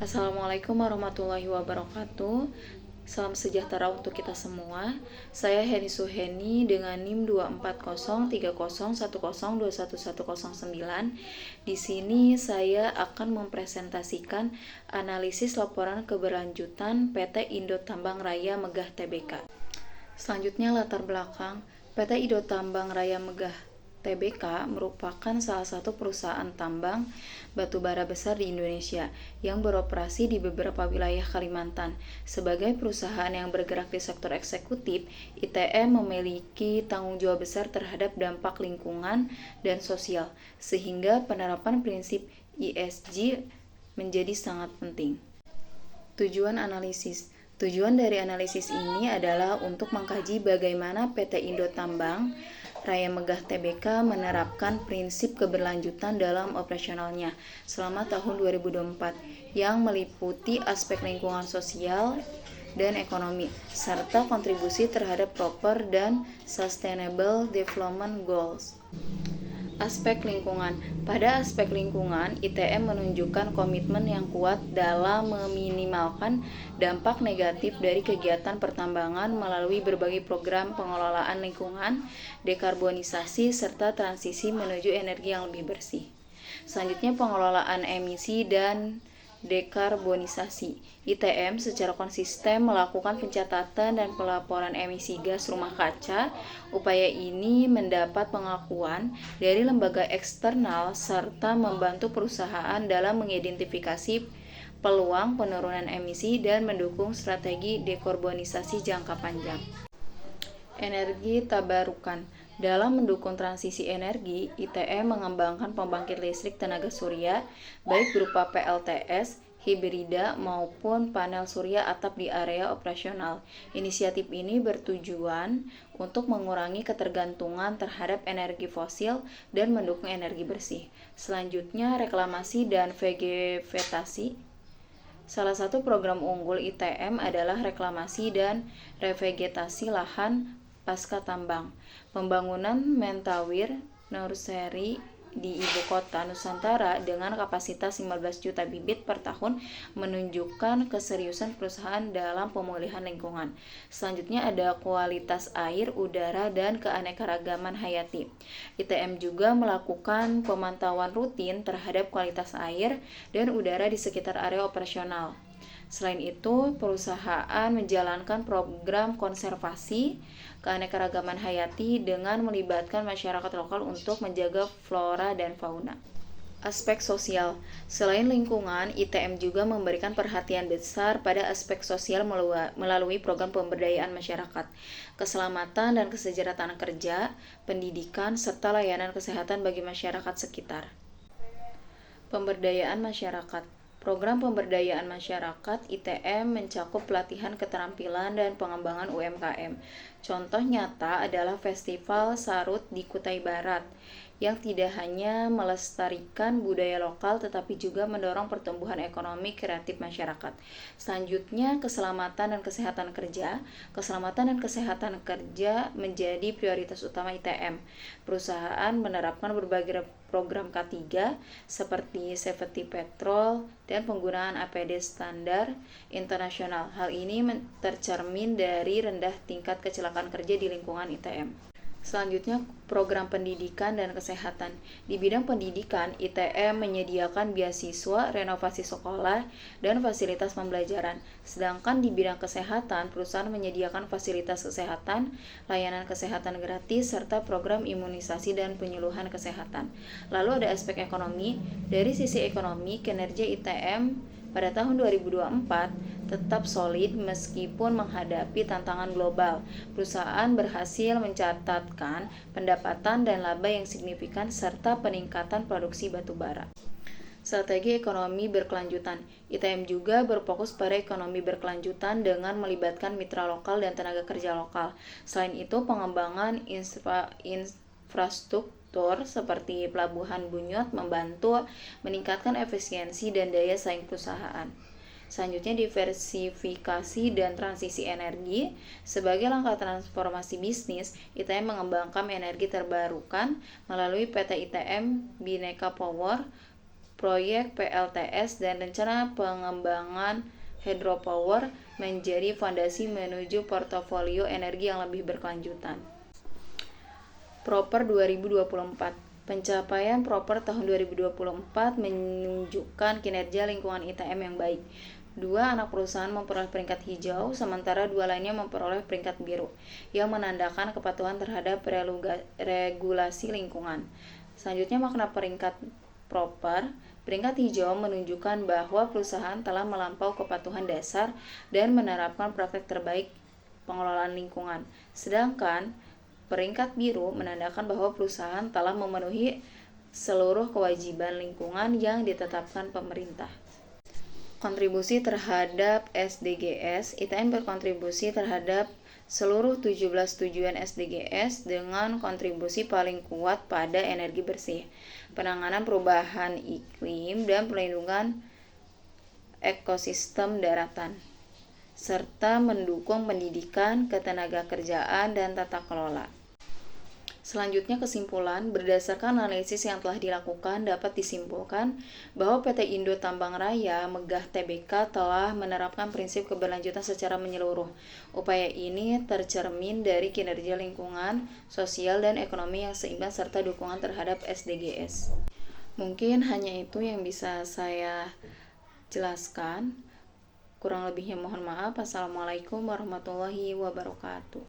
Assalamualaikum warahmatullahi wabarakatuh. Salam sejahtera untuk kita semua. Saya Heni Suheni dengan NIM 2403010102109. Di sini saya akan mempresentasikan analisis laporan keberlanjutan PT Indo Tambang Raya Megah Tbk. Selanjutnya latar belakang. PT Indo Tambang Raya Megah Tbk merupakan salah satu perusahaan tambang batubara besar di Indonesia yang beroperasi di beberapa wilayah Kalimantan. Sebagai perusahaan yang bergerak di sektor eksekutif, ITM memiliki tanggung jawab besar terhadap dampak lingkungan dan sosial, sehingga penerapan prinsip ESG menjadi sangat penting. Tujuan analisis. Tujuan dari analisis ini adalah untuk mengkaji bagaimana PT Indo Tambang Raya Megah Tbk menerapkan prinsip keberlanjutan dalam operasionalnya selama tahun 2024 yang meliputi aspek lingkungan sosial dan ekonomi, serta kontribusi terhadap proper dan sustainable development goals. Aspek lingkungan. Pada aspek lingkungan, ITM menunjukkan komitmen yang kuat dalam meminimalkan dampak negatif dari kegiatan pertambangan melalui berbagai program pengelolaan lingkungan, dekarbonisasi, serta transisi menuju energi yang lebih bersih. Selanjutnya, pengelolaan emisi dan dekarbonisasi. ITM secara konsisten melakukan pencatatan dan pelaporan emisi gas rumah kaca. Upaya ini mendapat pengakuan dari lembaga eksternal serta membantu perusahaan dalam mengidentifikasi peluang penurunan emisi dan mendukung strategi dekarbonisasi jangka panjang. Energi tabarukan. Dalam mendukung transisi energi, ITM mengembangkan pembangkit listrik tenaga surya, baik berupa PLTS, hibrida maupun panel surya atap di area operasional. Inisiatif ini bertujuan untuk mengurangi ketergantungan terhadap energi fosil dan mendukung energi bersih. Selanjutnya, reklamasi dan vegetasi. Salah satu program unggul ITM adalah reklamasi dan revegetasi lahan pasca tambang. Pembangunan Mentawir Nursery di Ibu Kota Nusantara dengan kapasitas 15 juta bibit per tahun menunjukkan keseriusan perusahaan dalam pemulihan lingkungan. Selanjutnya ada kualitas air, udara, dan keanekaragaman hayati. ITM juga melakukan pemantauan rutin terhadap kualitas air dan udara di sekitar area operasional. Selain itu, perusahaan menjalankan program konservasi keanekaragaman hayati dengan melibatkan masyarakat lokal untuk menjaga flora dan fauna. Aspek sosial. Selain lingkungan, ITM juga memberikan perhatian besar pada aspek sosial melalui program pemberdayaan masyarakat, keselamatan dan kesejahteraan kerja, pendidikan, serta layanan kesehatan bagi masyarakat sekitar. Pemberdayaan masyarakat. Program pemberdayaan masyarakat ITM mencakup pelatihan keterampilan dan pengembangan UMKM. Contoh nyata adalah Festival Sarut di Kutai Barat, yang tidak hanya melestarikan budaya lokal tetapi juga mendorong pertumbuhan ekonomi kreatif masyarakat. Selanjutnya, keselamatan dan kesehatan kerja. Keselamatan dan kesehatan kerja menjadi prioritas utama ITM. Perusahaan menerapkan berbagai program K3 seperti safety patrol dan penggunaan APD standar internasional. Hal ini tercermin dari rendah tingkat kecelakaan kerja di lingkungan ITM. Selanjutnya, program pendidikan dan kesehatan. Di bidang pendidikan, ITM menyediakan beasiswa, renovasi sekolah, dan fasilitas pembelajaran. Sedangkan di bidang kesehatan, perusahaan menyediakan fasilitas kesehatan, layanan kesehatan gratis, serta program imunisasi dan penyuluhan kesehatan. Lalu ada aspek ekonomi. Dari sisi ekonomi, kinerja ITM pada tahun 2024 tetap solid meskipun menghadapi tantangan global. Perusahaan berhasil mencatatkan pendapatan dan laba yang signifikan serta peningkatan produksi batubara. Strategi ekonomi berkelanjutan. ITM juga berfokus pada ekonomi berkelanjutan dengan melibatkan mitra lokal dan tenaga kerja lokal. Selain itu, pengembangan infrastruktur seperti Pelabuhan Bunyot membantu meningkatkan efisiensi dan daya saing perusahaan. Selanjutnya, diversifikasi dan transisi energi. Sebagai langkah transformasi bisnis, ITM mengembangkan energi terbarukan melalui PT ITM Bhinneka Power proyek PLTS dan rencana pengembangan hydropower menjadi fondasi menuju portofolio energi yang lebih berkelanjutan. Proper 2024. Pencapaian Proper tahun 2024 menunjukkan kinerja lingkungan ITM yang baik. 2 anak perusahaan memperoleh peringkat hijau, sementara 2 lainnya memperoleh peringkat biru, yang menandakan kepatuhan terhadap regulasi lingkungan. Selanjutnya, makna peringkat Proper. Peringkat hijau menunjukkan bahwa perusahaan telah melampaui kepatuhan dasar dan menerapkan praktek terbaik pengelolaan lingkungan. Sedangkan peringkat biru menandakan bahwa perusahaan telah memenuhi seluruh kewajiban lingkungan yang ditetapkan pemerintah. Kontribusi terhadap SDGs. ITN berkontribusi terhadap seluruh 17 tujuan SDGs dengan kontribusi paling kuat pada energi bersih, penanganan perubahan iklim, dan perlindungan ekosistem daratan, serta mendukung pendidikan, ketenagakerjaan, dan tata kelola. Selanjutnya, kesimpulan. Berdasarkan analisis yang telah dilakukan, dapat disimpulkan bahwa PT Indo Tambang Raya Megah Tbk telah menerapkan prinsip keberlanjutan secara menyeluruh. Upaya ini tercermin dari kinerja lingkungan, sosial, dan ekonomi yang seimbang serta dukungan terhadap SDGs. Mungkin hanya itu yang bisa saya jelaskan. Kurang lebihnya mohon maaf. Assalamualaikum warahmatullahi wabarakatuh.